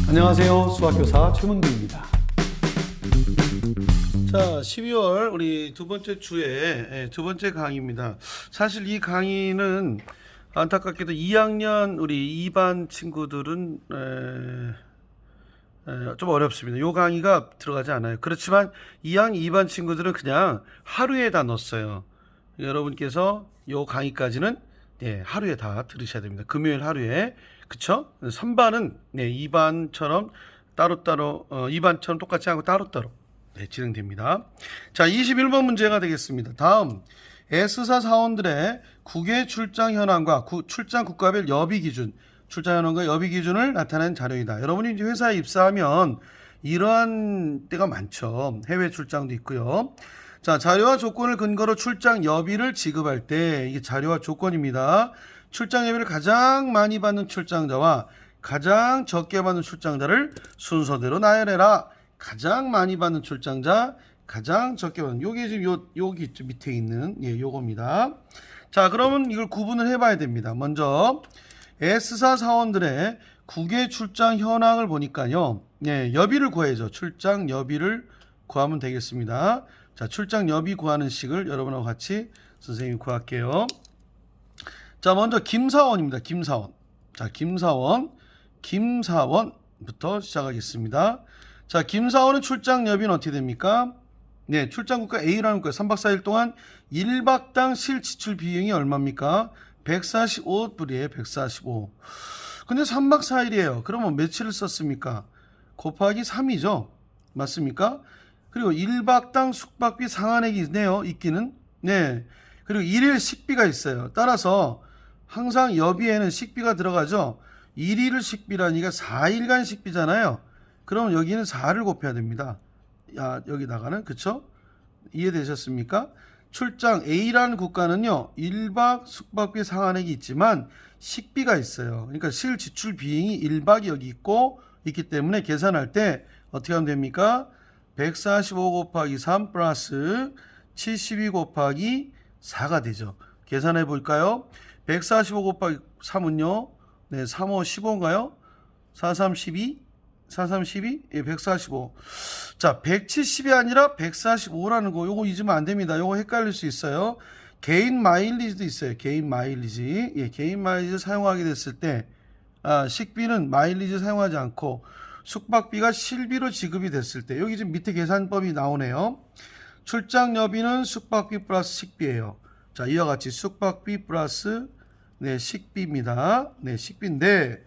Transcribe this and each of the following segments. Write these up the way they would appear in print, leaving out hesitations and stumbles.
안녕하세요. 수학교사 최문규입니다. 자, 12월 우리 두 번째 주에 두 번째 강의입니다. 사실 이 강의는 안타깝게도 2학년 우리 2반 친구들은 좀 어렵습니다. 이 강의가 들어가지 않아요. 그렇지만 2학년 2반 친구들은 그냥 하루에 다 넣었어요. 여러분께서 이 강의까지는 하루에 다 들으셔야 됩니다. 금요일 하루에. 그쵸? 3반은 2반처럼 따로따로 2반처럼 똑같이 하고 따로따로 진행됩니다. 자, 21번 문제가 되겠습니다. 다음 S사 사원들의 국외 출장 현황과 출장 국가별 여비 기준, 출장 현황과 여비 기준을 나타낸 자료이다. 여러분이 이제 회사에 입사하면 이러한 때가 많죠. 해외 출장도 있고요. 자, 자료와 조건을 근거로 출장 여비를 지급할 때 이게 자료와 조건입니다. 출장 여비를 가장 많이 받는 출장자와 가장 적게 받는 출장자를 순서대로 나열해라. 가장 많이 받는 출장자, 가장 적게 받는, 요게 지금 여기 밑에 있는 요겁니다. 자, 그러면 이걸 구분을 해봐야 됩니다. 먼저 S사 사원들의 국외 출장 현황을 보니까요, 여비를 구해야죠. 출장 여비를 구하면 되겠습니다. 자, 출장 여비 구하는 식을 여러분하고 같이 선생님이 구할게요. 자, 먼저 김사원입니다. 김사원. 자, 김사원부터 시작하겠습니다. 자, 김사원은 출장 여비는 어떻게 됩니까? 출장 국가 A라는 국가 3박 4일 동안 1박당 실지출 비용이 얼마입니까? 145불이에요. 145. 근데 3박 4일이에요. 그러면 며칠을 썼습니까? 곱하기 3이죠. 맞습니까? 그리고 1박당 숙박비 상한액이 있네요. 있기는. 그리고 1일 식비가 있어요. 따라서 항상 여비에는 식비가 들어가죠. 1일 식비라니까 4일간 식비잖아요. 그럼 여기는 4를 곱해야 됩니다. 여기다가는, 그쵸? 이해되셨습니까? 출장 A라는 국가는요, 1박 숙박비 상한액이 있지만 식비가 있어요. 그러니까 실지출 비용이 1박이 여기 있기 때문에 계산할 때 어떻게 하면 됩니까? 145 곱하기 3 플러스 72 곱하기 4가 되죠. 계산해 볼까요? 145 곱하기 3은요, 3, 5, 15인가요? 4, 3, 12? 4, 3, 12? 145. 자, 170이 아니라 145라는 거, 요거 잊으면 안 됩니다. 요거 헷갈릴 수 있어요. 개인 마일리지도 있어요. 개인 마일리지. 개인 마일리지 사용하게 됐을 때, 식비는 마일리지 사용하지 않고, 숙박비가 실비로 지급이 됐을 때, 여기 지금 밑에 계산법이 나오네요. 출장 여비는 숙박비 플러스 식비예요. 자, 이와 같이 숙박비 플러스 식비입니다. 식비인데,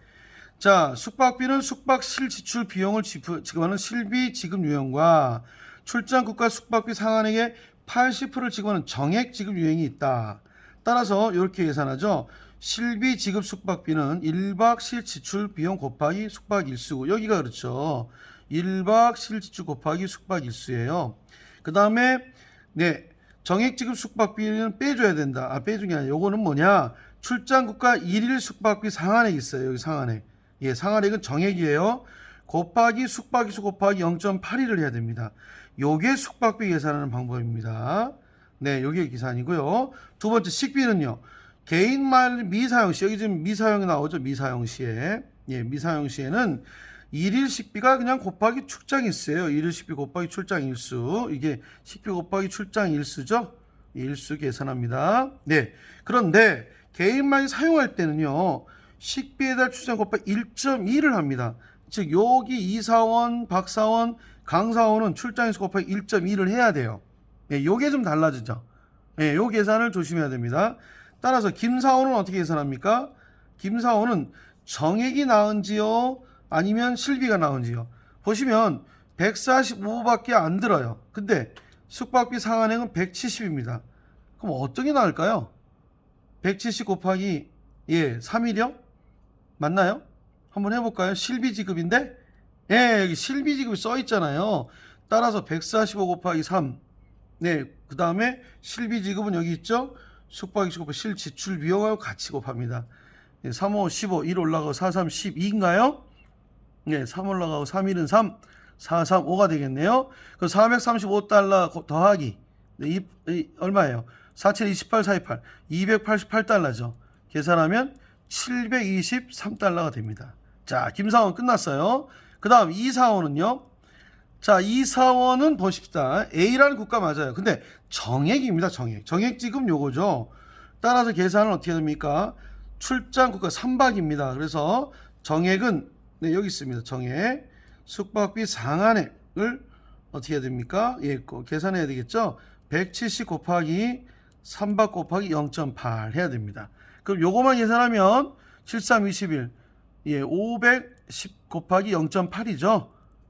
자, 숙박비는 숙박 실지출 비용을 지급하는 실비 지급 유형과 출장 국가 숙박비 상한액의 80%를 지급하는 정액 지급 유형이 있다. 따라서 이렇게 계산하죠. 실비 지급 숙박비는 1박 실지출 비용 곱하기 숙박 일수고, 여기가 그렇죠. 1박 실지출 곱하기 숙박 일수예요. 그 다음에 정액 지급 숙박비는 빼줘야 된다. 빼준 게 아니라 요거는 뭐냐? 출장 국가 1일 숙박비 상한액 있어요. 여기 상한액. 상한액은 정액이에요. 곱하기 숙박일수 곱하기 0.82를 해야 됩니다. 요게 숙박비 계산하는 방법입니다. 요게 계산이고요. 두 번째 식비는요. 개인 마일 미사용시, 여기 지금 미사용이 나오죠. 미사용시에. 미사용시에는 1일 식비가 그냥 곱하기 출장일수예요. 1일 식비 곱하기 출장일수. 이게 식비 곱하기 출장일수죠. 일수 계산합니다. 그런데 개인 마일 사용할 때는요. 식비에 대한 출장 곱하기 1.2를 합니다. 즉 여기 이사원, 박사원, 강사원은 출장일수 곱하기 1.2를 해야 돼요. 요게 좀 달라지죠. 요 계산을 조심해야 됩니다. 따라서 김사원은 어떻게 계산합니까? 김사원은 정액이 나은지요? 아니면 실비가 나은지요? 보시면 145밖에 안 들어요. 근데 숙박비 상한액은 170입니다. 그럼 어떤 게 나을까요? 170 곱하기 3일이요? 맞나요? 한번 해볼까요? 실비 지급인데 여기 실비 지급이 써 있잖아요. 따라서 145 곱하기 3. 그 다음에 실비 지급은 여기 있죠? 숙박일수 곱하기 실지출 비용하고 같이 곱합니다. 3, 5, 15, 1 올라가고 4, 3, 12인가요? 3 올라가고 3, 1은 3, 4, 3, 5가 되겠네요. 그럼 435달러 더하기 얼마예요? 47, 28, 428, 288달러죠. 계산하면 723달러가 됩니다. 자, 김사원 끝났어요. 그 다음 이사원은요. 자, 이사원은 보십시다. A라는 국가 맞아요. 근데 정액입니다. 정액 지금 요거죠. 따라서 계산은 어떻게 됩니까? 출장 국가 3박입니다. 그래서 정액은 네, 여기 있습니다. 정액 숙박비 상한액을 어떻게 해야 됩니까? 예, 계산해야 되겠죠. 170 곱하기 3박 곱하기 0.8 해야 됩니다. 그럼 요거만 계산하면 73, 21 예, 510 곱하기 0.8이죠.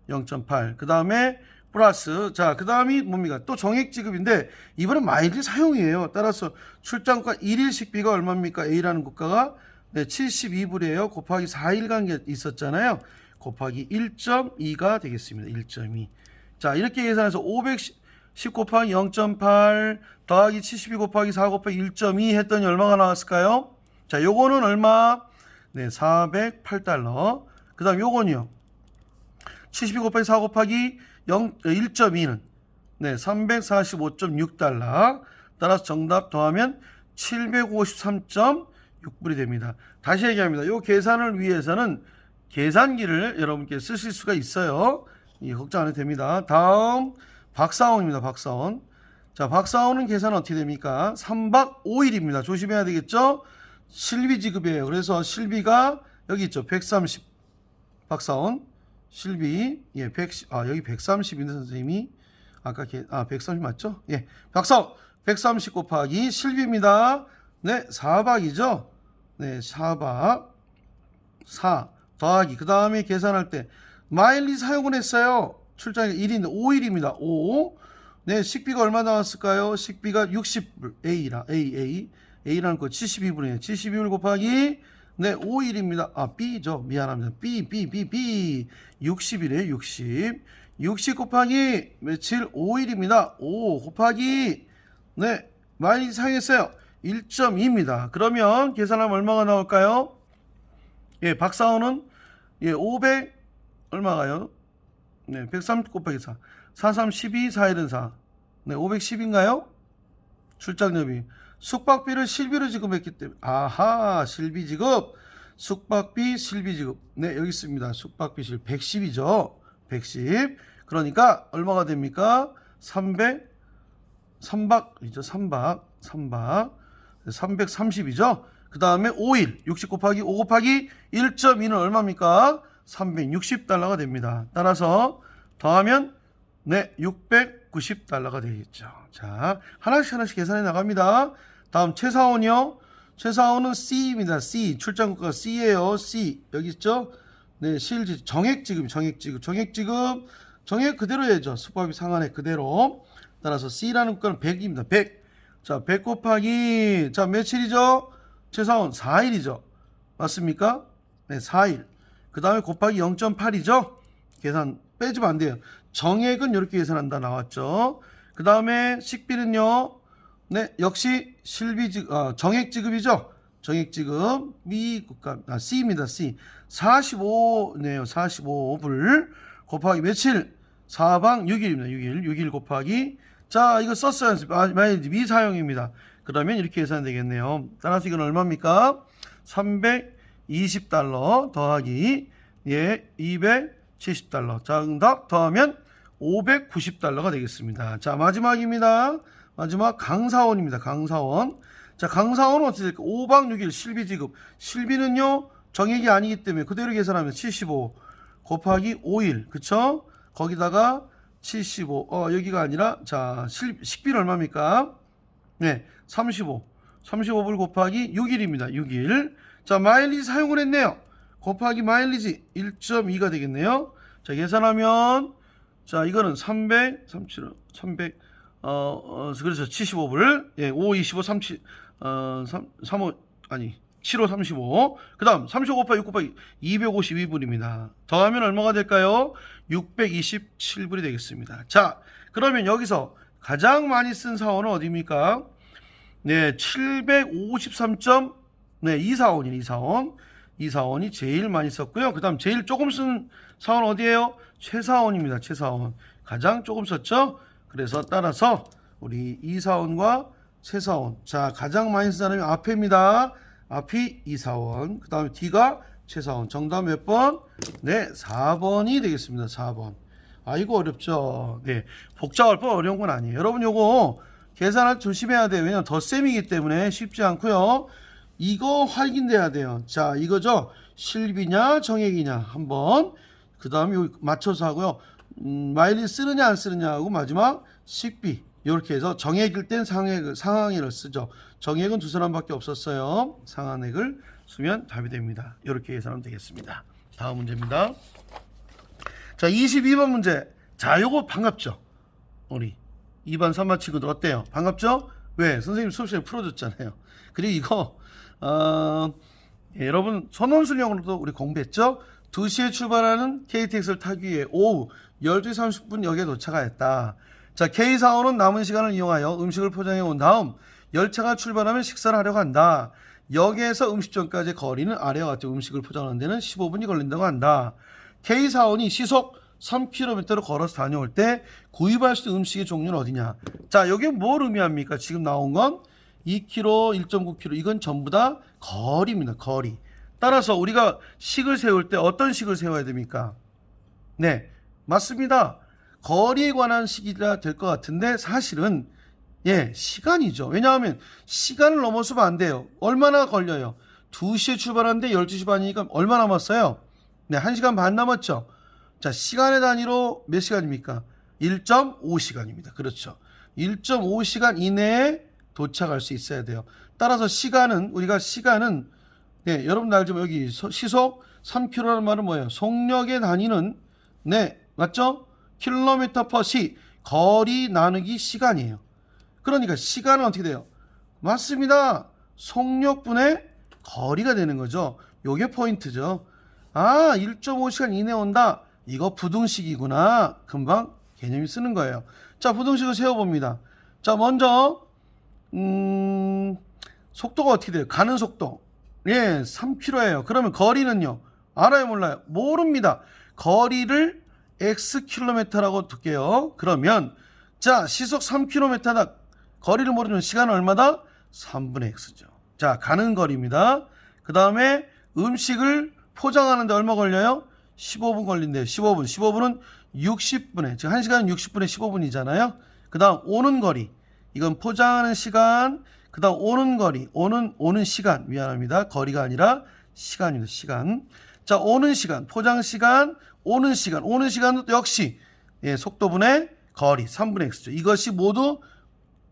0.8. 그 다음에 플러스 자, 그 다음이 뭡니까? 또 정액 지급인데 이번엔 마일리 사용이에요. 따라서 출장국가 1일 식비가 얼마입니까? A라는 국가가 네, 72불이에요. 곱하기 4일 관계 있었잖아요. 곱하기 1.2가 되겠습니다. 1.2. 자, 이렇게 계산해서 510 곱하기 0.8 더하기 72 곱하기 4 곱하기 1.2 했더니 얼마가 나왔을까요? 자, 요거는 얼마? 네, 408달러. 그 다음 요건요. 72 곱하기 4 곱하기 1.2는 네, 345.6달러. 따라서 정답 더하면 753.6불이 됩니다. 다시 얘기합니다. 이 계산을 위해서는 계산기를 여러분께 쓰실 수가 있어요. 걱정 안 해도 됩니다. 다음 박사원입니다. 박사원. 자, 박사원은 계산 어떻게 됩니까? 3박 5일입니다. 조심해야 되겠죠? 실비 지급이에요. 그래서 실비가 여기 있죠. 130. 박사원 실비 예, 110. 여기 130인데 선생님이 아까 130 맞죠? 예. 박사원 130 곱하기 실비입니다. 네, 4박이죠. 네, 4박 4 더하기 그 다음에 계산할 때 마일리 사용을 했어요. 출장이 1인데 5일입니다. 5. 네, 식비가 얼마 나왔을까요? 식비가 60불. A라는 거 72불이에요. 72불 곱하기 네, 5일입니다. B죠. 미안합니다. B. 60이래요. 60. 60 곱하기 며칠? 5일입니다. 5 곱하기 네, 많이 사용했어요. 1.2입니다. 그러면 계산하면 얼마가 나올까요? 예, 박사원은 예, 500 얼마가요? 네, 130 곱하기 4. 43 12 4일은 4. 네, 510인가요? 출장료비. 숙박비를 실비로 지급했기 때문에 아하, 실비 지급. 숙박비 실비 지급. 네, 여기 있습니다. 숙박비 실 110이죠. 110. 그러니까 얼마가 됩니까? 3박이죠. 3박 330이죠. 그 다음에 5일 60 곱하기 5 곱하기 1.2는 얼마입니까? 360달러가 됩니다. 따라서 더하면 네, 690달러가 되겠죠. 자, 하나씩 계산해 나갑니다. 다음 최사원이요. 최사원은 C입니다. C. 출장국가 C예요. C. 여기 있죠? 네, 실지 정액 지급. 정액 그대로 해야죠. 숙박비 상한액 그대로. 따라서 C라는 국가는 100입니다. 100. 자, 100 곱하기 자, 며칠이죠? 최사원 4일이죠. 맞습니까? 네, 4일. 그 다음에 곱하기 0.8이죠. 계산 빼주면 안 돼요. 정액은 이렇게 계산한다 나왔죠. 그 다음에 식비는요. 네, 역시 정액 지급이죠. 정액 지급 B 국가 C입니다. C 45네요. 45불 곱하기 며칠? 4박 6일입니다. 6일 곱하기 자, 이거 썼어요. 만약 미사용입니다. 그러면 이렇게 계산 되겠네요. 따라서 이건 얼마입니까? 320달러 더하기 예, 270달러. 정답 더하면 590달러가 되겠습니다. 자, 마지막입니다. 마지막 강사원입니다. 강사원. 자, 강사원은 어떻게 될까? 5박 6일 실비 지급. 실비는요, 정액이 아니기 때문에 그대로 계산하면 75 곱하기 5일. 그쵸? 거기다가 75. 여기가 아니라, 자, 식비는 얼마입니까? 네, 35불 곱하기 6일입니다. 6일. 자, 마일리지 사용을 했네요. 곱하기 마일리지 1.2가 되겠네요. 자, 계산하면, 자, 이거는 300, 그렇죠. 75불. 예, 5, 25, 35, 75, 35. 그 다음, 35 곱하기 6 곱하기 252불입니다. 더하면 얼마가 될까요? 627불이 되겠습니다. 자, 그러면 여기서 가장 많이 쓴 사원은 어디입니까? 네, 753. 네, 이사원이 제일 많이 썼고요. 그 다음 제일 조금 쓴 사원 어디예요? 최사원입니다. 최사원. 가장 조금 썼죠? 그래서 따라서 우리 이사원과 최사원. 자, 가장 많이 쓴 사람이 앞에입니다. 앞이 이사원. 그 다음에 D가 최사원. 정답 몇 번? 네, 4번이 되겠습니다. 4번. 아, 이거 어렵죠. 네, 복잡할 뻔 어려운 건 아니에요. 여러분 요거 계산할 때 조심해야 돼요. 왜냐면 덧셈이기 때문에 쉽지 않고요. 이거 확인돼야 돼요. 자, 이거죠. 실비냐 정액이냐 한번. 그 다음에 맞춰서 하고요. 마일리 쓰느냐 안 쓰느냐 하고 마지막 식비. 이렇게 해서 정액일 땐 상항액을 쓰죠. 정액은 두 사람밖에 없었어요. 상한액을 쓰면 답이 됩니다. 이렇게 계산하면 되겠습니다. 다음 문제입니다. 자, 22번 문제. 자, 요거 반갑죠? 우리 2반 3반 친구들 어때요? 반갑죠? 왜? 선생님 수업 시간에 풀어줬잖아요. 그리고 이거 여러분 선원수령으로도 우리 공부했죠? 2시에 출발하는 KTX를 타기 위해 오후 12시 30분 역에 도착하였다. 자, K사원은 남은 시간을 이용하여 음식을 포장해 온 다음 열차가 출발하면 식사를 하려고 한다. 역에서 음식점까지의 거리는 아래와 같이 음식을 포장하는 데는 15분이 걸린다고 한다. K사원이 시속 3km를 걸어서 다녀올 때 구입할 수 있는 음식의 종류는 어디냐? 자, 여기 뭘 의미합니까? 지금 나온 건 2km, 1.9km 이건 전부 다 거리입니다. 거리. 따라서 우리가 식을 세울 때 어떤 식을 세워야 됩니까? 네, 맞습니다. 거리에 관한 식이라 될 것 같은데 사실은 시간이죠. 왜냐하면 시간을 넘어서면 안 돼요. 얼마나 걸려요? 2시에 출발하는데 12시 반이니까 얼마 남았어요? 네, 1시간 반 남았죠. 자, 시간의 단위로 몇 시간입니까? 1.5시간입니다. 그렇죠. 1.5시간 이내에 도착할 수 있어야 돼요. 따라서 우리가 시간은 여러분 알죠? 여기 시속 3km라는 말은 뭐예요? 속력의 단위는 맞죠? 킬로미터 퍼 시, 거리 나누기 시간이에요. 그러니까 시간은 어떻게 돼요? 맞습니다. 속력분의 거리가 되는 거죠. 요게 포인트죠. 아, 1.5시간 이내에 온다. 이거 부등식이구나. 금방 개념이 쓰는 거예요. 자, 부등식을 세워봅니다. 자, 먼저 속도가 어떻게 돼요? 가는 속도 3km예요. 그러면 거리는요? 알아요 몰라요? 모릅니다. 거리를 xkm라고 둘게요. 그러면 자, 시속 3km다. 거리를 모르면 시간은 얼마다? 3분의 x죠. 자, 가는 거리입니다. 그 다음에 음식을 포장하는데 얼마 걸려요? 15분 걸린대요. 15분은 60분에, 즉 1시간은 60분에 15분이잖아요. 그 다음 오는 거리, 이건 포장하는 시간. 그 다음 오는 거리, 오는 시간, 미안합니다. 거리가 아니라 시간입니다. 시간. 자, 오는 시간, 포장 시간, 오는 시간도 역시 속도분의 거리 3분의 x죠. 이것이 모두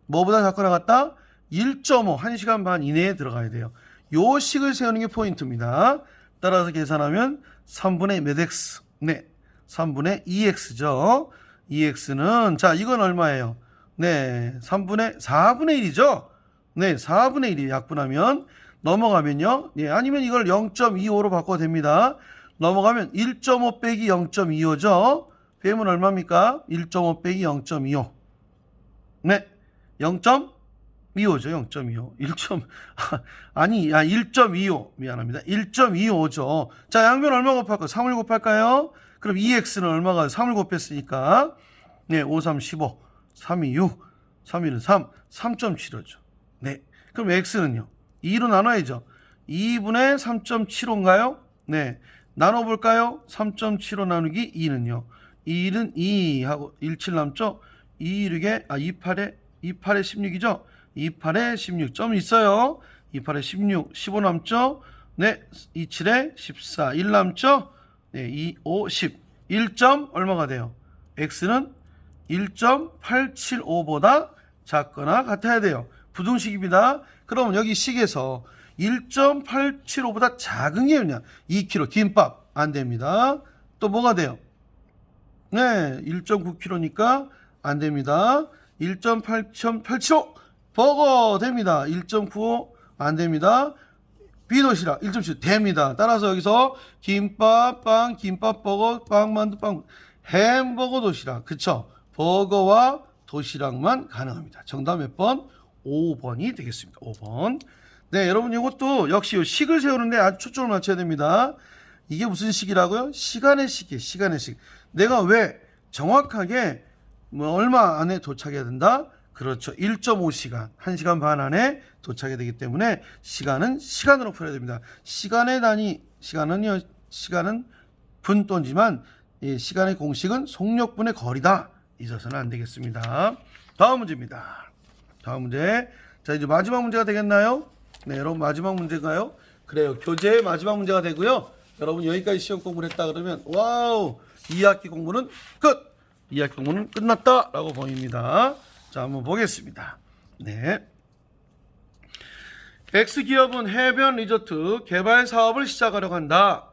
뭐보다 작거나 같다? 1.5, 1시간 반 이내에 들어가야 돼요. 요 식을 세우는 게 포인트입니다. 따라서 계산하면 3분의 몇 x? 네, 3분의 2x죠. 2x는 자, 이건 얼마예요? 네, 4분의 1이죠. 네, 4분의 1이 약분하면 넘어가면요. 아니면 이걸 0.25로 바꿔도 됩니다. 넘어가면 1.5 빼기 0.25죠. 빼면 얼마입니까? 1.5 빼기 0.25. 네, 0.25죠. 0.25. 1.25. 미안합니다. 1.25죠. 자, 양변 얼마 곱할까요? 3을 곱할까요? 그럼 2x는 얼마가 3을 곱했으니까 5, 3, 15. 3, 2, 6. 3, 1은 3. 3.75죠. 네. 그럼 x는요? 2로 나눠야죠. 2분의 3.75인가요? 네. 나눠볼까요? 3.75 나누기 2는요. 2는 2 하고 17 남죠? 2, 28에 16이죠? 28에 16점 있어요. 28에 16, 15 남죠? 네. 27에 14, 1 남죠? 네. 2, 5, 10. 1점 얼마가 돼요? x는 1.875보다 작거나 같아야 돼요. 부등식입니다. 그럼 여기 식에서 1.875보다 작은 게 뭐냐? 2kg 김밥 안 됩니다. 또 뭐가 돼요? 네, 1.9kg니까 안 됩니다. 1.875 버거 됩니다. 1.95 안 됩니다. 비도시락 1.7 됩니다. 따라서 여기서 김밥, 빵, 김밥, 버거, 빵, 만두, 빵, 햄버거, 도시락. 그쵸? 버거와 도시락만 가능합니다. 정답 몇 번? 5번이 되겠습니다. 5번. 네, 여러분 이것도 역시 식을 세우는데 아주 초점을 맞춰야 됩니다. 이게 무슨 식이라고요? 시간의 식이에요. 시간의 식. 내가 왜 정확하게 얼마 안에 도착해야 된다? 그렇죠. 1.5시간, 1시간 반 안에 도착이 되기 때문에 시간은 시간으로 풀어야 됩니다. 시간의 단위, 시간은 분돈지만 시간의 공식은 속력분의 거리다. 잊어서는 안 되겠습니다. 다음 문제입니다. 다음 문제. 자, 이제 마지막 문제가 되겠나요? 네, 여러분 마지막 문제가요? 그래요. 교재의 마지막 문제가 되고요. 여러분 여기까지 시험 공부를 했다 그러면 와우, 2학기 공부는 끝! 2학기 공부는 끝났다라고 보입니다. 자, 한번 보겠습니다. 네. X기업은 해변 리조트 개발 사업을 시작하려고 한다.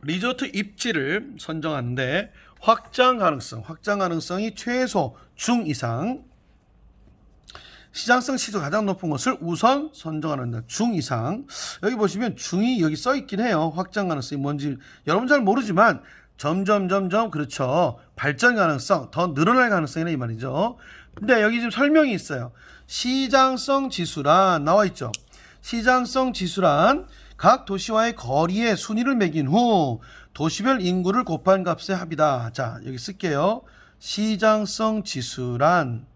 리조트 입지를 선정하는데 확장 가능성이 최소 중 이상, 시장성 시도 가장 높은 것을 우선 선정하는다. 중 이상. 여기 보시면 중이 여기 써 있긴 해요. 확장 가능성이 뭔지 여러분 잘 모르지만 점점 그렇죠. 발전 가능성, 더 늘어날 가능성이네 이 말이죠. 근데 여기 지금 설명이 있어요. 시장성 지수란 나와 있죠. 시장성 지수란 각 도시와의 거리의 순위를 매긴 후 도시별 인구를 곱한 값의 합이다. 자, 여기 쓸게요. 시장성 지수란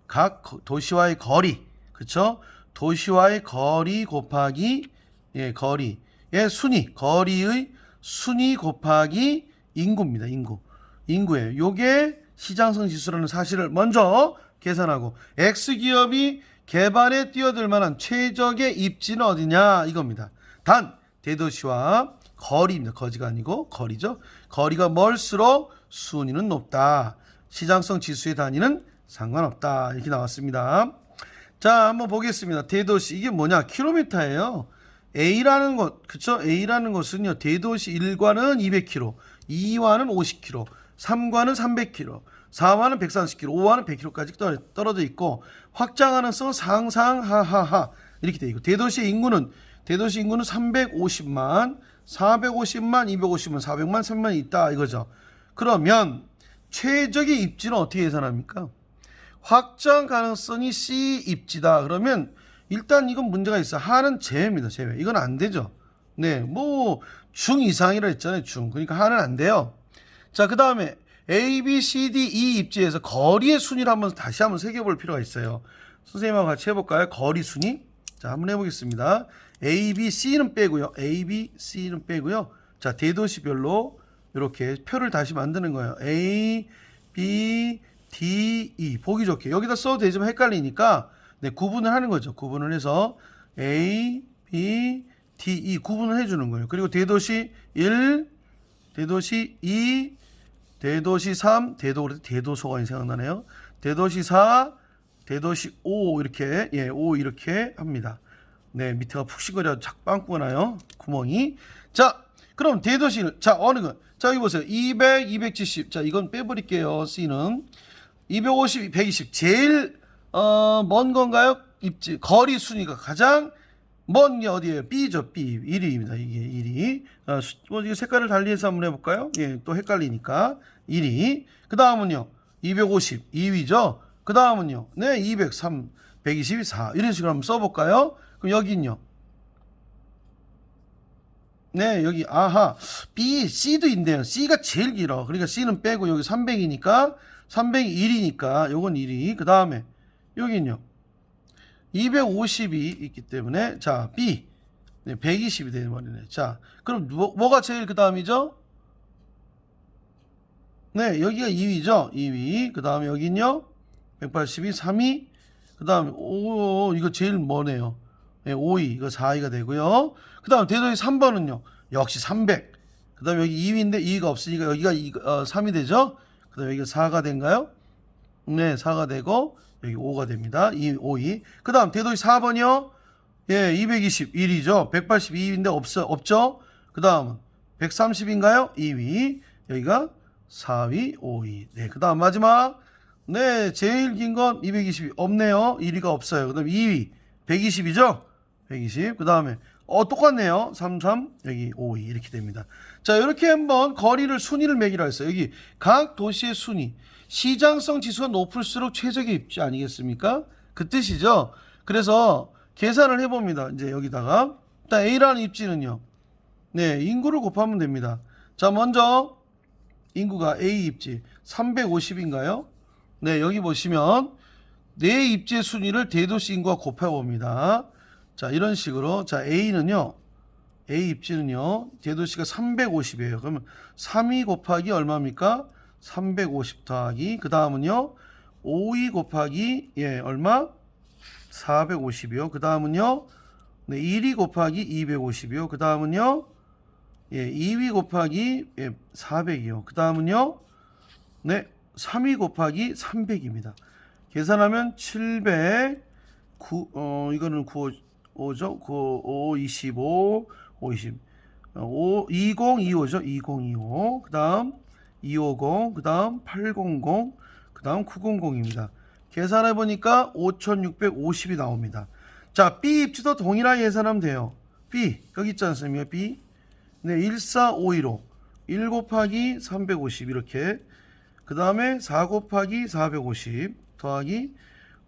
각 도시와의 거리, 그렇죠? 도시와의 거리 곱하기 거리의 순위, 거리의 순위 곱하기 인구입니다. 인구예요. 요게 시장성 지수라는 사실을 먼저 계산하고 X기업이 개발에 뛰어들 만한 최적의 입지는 어디냐 이겁니다. 단 대도시와 거리입니다. 거지가 아니고 거리죠. 거리가 멀수록 순위는 높다. 시장성 지수의 단위는 상관없다. 이렇게 나왔습니다. 자, 한번 보겠습니다. 대도시 이게 뭐냐? 킬로미터예요. A라는 것, 그쵸? A라는 것은요, 대도시 1과는 200km, 2과는 50km, 3과는 300km, 4과는 140km, 5과는 100km까지 떨어져 있고, 확장 가능성은 상상하하하 이렇게 돼 있고, 대도시 인구는 350만, 450만, 250만, 400만, 300만 있다 이거죠. 그러면 최적의 입지는 어떻게 계산합니까? 확장 가능성이 C 입지다. 그러면 일단 이건 문제가 있어. 하는 제외입니다. 제외. 이건 안 되죠. 네, 뭐 중 이상이라 했잖아요. 중. 그러니까 하는 안 돼요. 자, 그 다음에 A, B, C, D, E 입지에서 거리의 순위를 다시 한번 새겨볼 필요가 있어요. 선생님하고 같이 해볼까요? 거리 순위. 자, 한번 해보겠습니다. A, B, C는 빼고요. A, B, C는 빼고요. 자, 대도시별로 이렇게 표를 다시 만드는 거예요. A, B, D, E. 보기 좋게. 여기다 써도 되지만 헷갈리니까 네, 구분을 하는 거죠. 구분을 해서 A, B, D, E 구분을 해주는 거예요. 그리고 대도시 1, 대도시 2, 대도시 3, 대도소가 생각나네요. 대도시 4, 대도시 5 이렇게 5 이렇게 합니다. 네, 밑에가 푹신거려 빵꾸가 나요. 구멍이. 자, 그럼 대도시 자, 어느 거? 자, 여기 보세요. 200, 270. 자, 이건 빼버릴게요. C는 250, 120. 제일 먼 건가요? 입지 거리 순위가 가장 먼 게 어디예요? B죠. B 1위입니다. 이게 1위. 뭐 이거 색깔을 달리해서 한번 해볼까요? 예, 또 헷갈리니까 1위. 그 다음은요 250 2위죠. 그 다음은요 네 203 124 이런 식으로 한번 써볼까요? 그럼 여기는요. 네, 여기 아하 B, C도 있네요. C가 제일 길어. 그러니까 C는 빼고 여기 300이니까 300이 1이니까 요건 1위. 그 다음에 여기는요 250이 있기 때문에 자 B 네, 120이 되는 말이네. 자 그럼 뭐가 제일 그 다음이죠? 네, 여기가 2위죠. 2위. 그 다음에 여기는요 182 3위. 그 다음에 오 이거 제일 머네요. 네, 5위 이거 4위가 되고요. 그 다음 대도시 3번은요 역시 300. 그 다음에 여기 2위인데 2위가 없으니까 여기가 3위 되죠. 그 다음에 여기가 4가 된가요? 네, 4가 되고 여기 5가 됩니다. 5위. 그 다음 대도시 4번이요. 예, 221이죠. 182위인데 없죠. 그 다음은 130인가요? 2위. 여기가 4위, 5위. 네, 그 다음 마지막. 네, 제일 긴 건 220이 없네요. 1위가 없어요. 그 다음 2위 120이죠. 120. 그 다음에 똑같네요. 33 여기 5위 이렇게 됩니다. 자, 이렇게 한번 거리를 순위를 매기라 했어요. 여기 각 도시의 순위. 시장성 지수가 높을수록 최적의 입지 아니겠습니까? 그 뜻이죠. 그래서 계산을 해봅니다. 이제 여기다가 일단 A라는 입지는요. 네, 인구를 곱하면 됩니다. 자, 먼저 인구가 A 입지 350인가요? 네, 여기 보시면 네 입지의 순위를 대도시 인구와 곱해봅니다. 자, 이런 식으로. 자, A는요. A 입지는요. 대도시가 350이에요. 그러면 3이 곱하기 얼마입니까? 350 더하기 그 다음은요. 5이 곱하기 얼마? 450이요. 그 다음은요. 네, 1이 곱하기 250이요. 그 다음은요. 2위 곱하기 400이요. 그 다음은요. 네, 3위 곱하기 300입니다. 계산하면 700, 이거는 5죠. 5, 25, 5, 20, 2025죠. 2025. 그 다음 250, 그 다음 800, 그 다음 900입니다. 계산해보니까 5650이 나옵니다. 자, B 입지도 동일하게 계산하면 돼요. B, 여기 있지 않습니까? B. 네, 14515. 1 곱하기 350 이렇게. 그 다음에 4 곱하기 450 더하기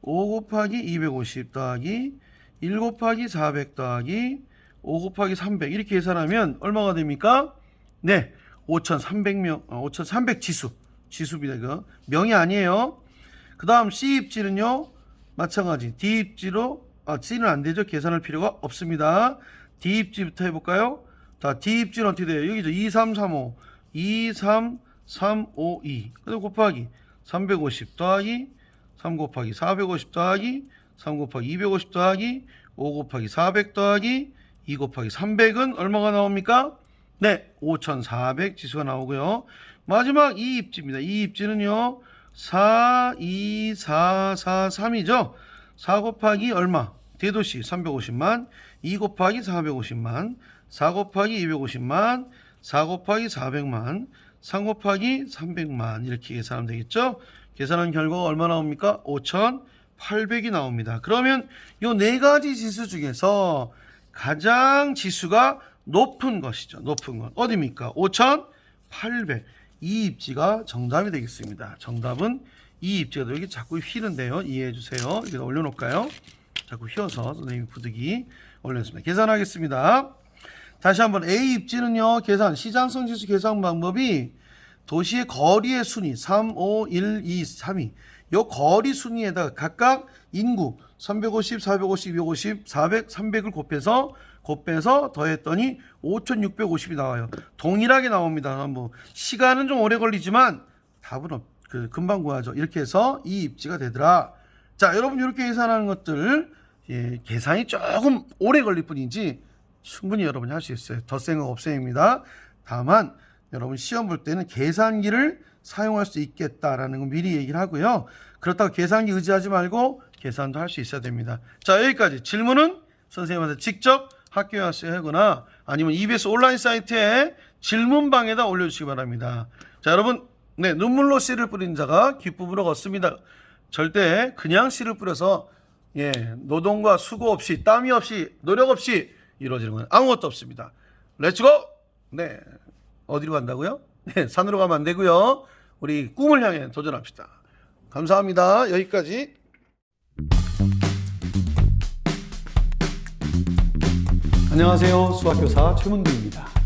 5 곱하기 250 더하기 1 곱하기 400 더하기 5 곱하기 300 이렇게 계산하면 얼마가 됩니까? 네, 5300명, 5300 지수입니다. 이거 명이 아니에요. 그 다음 C 입지는요, 마찬가지. D 입지로, C는 안 되죠. 계산할 필요가 없습니다. D 입지부터 해볼까요? 자, D 입지는 어떻게 돼요? 여기죠. 2335, 23352. 그래서 곱하기 350 더하기 3 곱하기 450 더하기 3 곱하기 250 더하기 5 곱하기 400 더하기 2 곱하기 300은 얼마가 나옵니까? 네, 5400 지수가 나오고요. 마지막 이 입지입니다. 이 입지는요, 4, 2, 4, 4, 3이죠. 4 곱하기 얼마? 대도시 350만, 2 곱하기 450만, 4 곱하기 250만, 4 곱하기 400만, 3 곱하기 300만 이렇게 계산하면 되겠죠. 계산한 결과가 얼마 나옵니까? 5800이 나옵니다. 그러면 이 네 가지 지수 중에서 가장 지수가 높은 것이죠. 높은 건 어디입니까? 5800. 이 입지가 정답이 되겠습니다. 정답은 이 입지가 여기 자꾸 휘는데요. 이해해 주세요. 여기다 올려놓을까요? 자꾸 휘어서 선생님이 부득이 올렸습니다. 계산하겠습니다. 다시 한번 A 입지는요. 계산 시장성 지수 계산 방법이 도시의 거리의 순위 3, 5, 1, 2, 3위 이 거리 순위에다가 각각 인구 350, 450, 250, 400, 300을 곱해서 더했더니 5650이 나와요. 동일하게 나옵니다. 뭐 시간은 좀 오래 걸리지만 답은 금방 구하죠. 이렇게 해서 이 입지가 되더라. 자, 여러분 이렇게 계산하는 것들 계산이 조금 오래 걸릴 뿐이지 충분히 여러분이 할 수 있어요. 덧셈과 곱셈입니다. 다만 여러분 시험 볼 때는 계산기를 사용할 수 있겠다라는 거 미리 얘기를 하고요. 그렇다고 계산기 의지하지 말고 계산도 할 수 있어야 됩니다. 자, 여기까지. 질문은 선생님한테 직접 학교에 와서 하거나 아니면 EBS 온라인 사이트에 질문방에다 올려주시기 바랍니다. 자, 여러분, 네, 눈물로 씨를 뿌린 자가 기쁨으로 걷습니다. 절대 그냥 씨를 뿌려서 노동과 수고 없이 땀이 없이 노력 없이 이루어지는 건 아무것도 없습니다. 렛츠고! 네, 어디로 간다고요? 네, 산으로 가면 안 되고요. 우리 꿈을 향해 도전합시다. 감사합니다. 여기까지. 안녕하세요. 수학교사 최문두입니다.